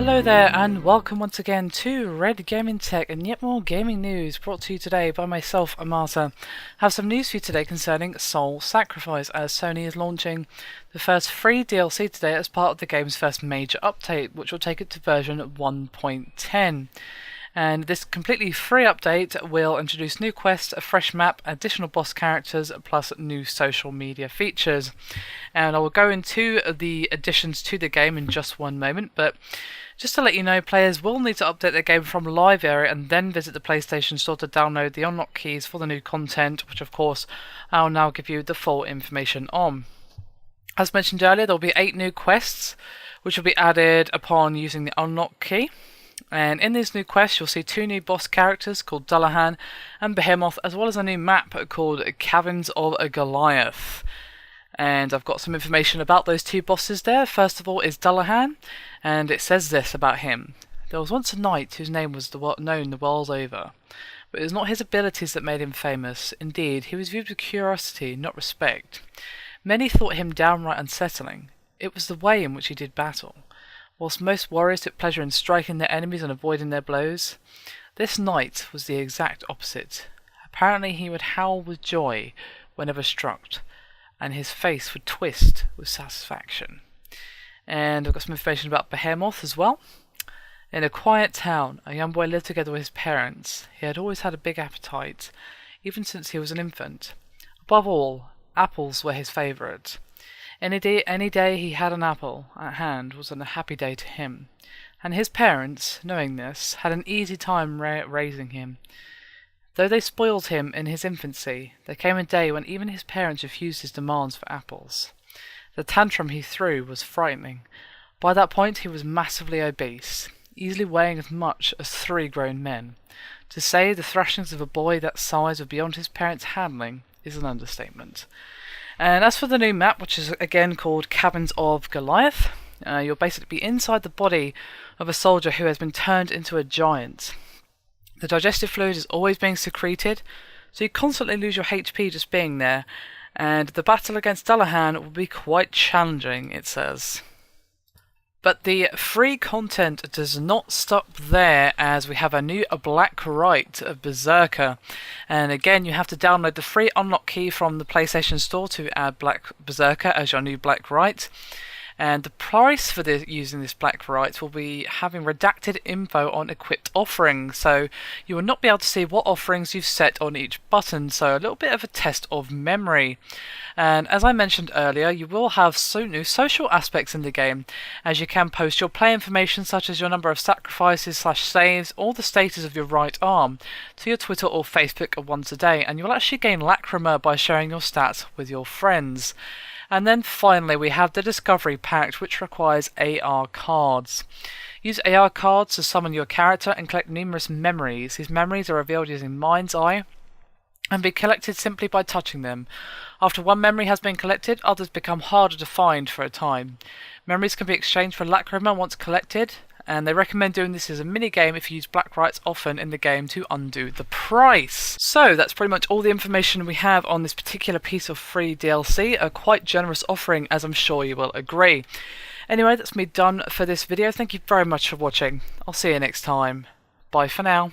Hello there and welcome once again to Red Gaming Tech and yet more gaming news brought to you today by myself, Amata. I have some news for you today concerning Soul Sacrifice, as Sony is launching the first free DLC today as part of the game's first major update, which will take it to version 1.10. And this completely free update will introduce new quests, a fresh map, additional boss characters, plus new social media features. And I will go into the additions to the game in just one moment, but just to let you know, players will need to update their game from live area and then visit the PlayStation Store to download the unlock keys for the new content, which of course I'll now give you the full information on. As mentioned earlier, there will be 8 new quests, which will be added upon using the unlock key. And in these new quests, you'll see 2 new boss characters called Dullahan and Behemoth, as well as a new map called Caverns of Goliath. And I've got some information about those 2 bosses there. First of all is Dullahan, and it says this about him. There was once a knight whose name was known the world over, but it was not his abilities that made him famous. Indeed, he was viewed with curiosity, not respect. Many thought him downright unsettling. It was the way in which he did battle. Whilst most warriors took pleasure in striking their enemies and avoiding their blows, this knight was the exact opposite. Apparently he would howl with joy whenever struck, and his face would twist with satisfaction. And I've got some information about Behemoth as well. In a quiet town, a young boy lived together with his parents. He had always had a big appetite, even since he was an infant. Above all, apples were his favourite. Any day he had an apple at hand was a happy day to him, and his parents, knowing this, had an easy time raising him. Though they spoiled him in his infancy, there came a day when even his parents refused his demands for apples. The tantrum he threw was frightening. By that point he was massively obese, easily weighing as much as 3 grown men. To say the thrashings of a boy that size were beyond his parents' handling is an understatement. And as for the new map, which is again called Caverns of Goliath, you'll basically be inside the body of a soldier who has been turned into a giant. The digestive fluid is always being secreted, so you constantly lose your HP just being there, and the battle against Dullahan will be quite challenging, it says. But the free content does not stop there, as we have a new Black Rite of Berserker. And again, you have to download the free unlock key from the PlayStation Store to add Black Berserker as your new Black Rite. And the price for using this Black Rite will be having redacted info on equipped offerings, so you will not be able to see what offerings you've set on each button, so a little bit of a test of memory. And as I mentioned earlier, you will have new social aspects in the game, as you can post your play information such as your number of sacrifices/saves or the status of your right arm to your Twitter or Facebook once a day, and you'll actually gain Lacrima by sharing your stats with your friends. And then finally we have the Discovery Pact, which requires AR cards. Use AR cards to summon your character and collect numerous memories. These memories are revealed using Mind's Eye and be collected simply by touching them. After one memory has been collected, others become harder to find for a time. Memories can be exchanged for Lacrima once collected, and they recommend doing this as a mini-game if you use Black Rites often in the game to undo the price. So that's pretty much all the information we have on this particular piece of free DLC, a quite generous offering, as I'm sure you will agree. Anyway, that's me done for this video. Thank you very much for watching. I'll see you next time. Bye for now.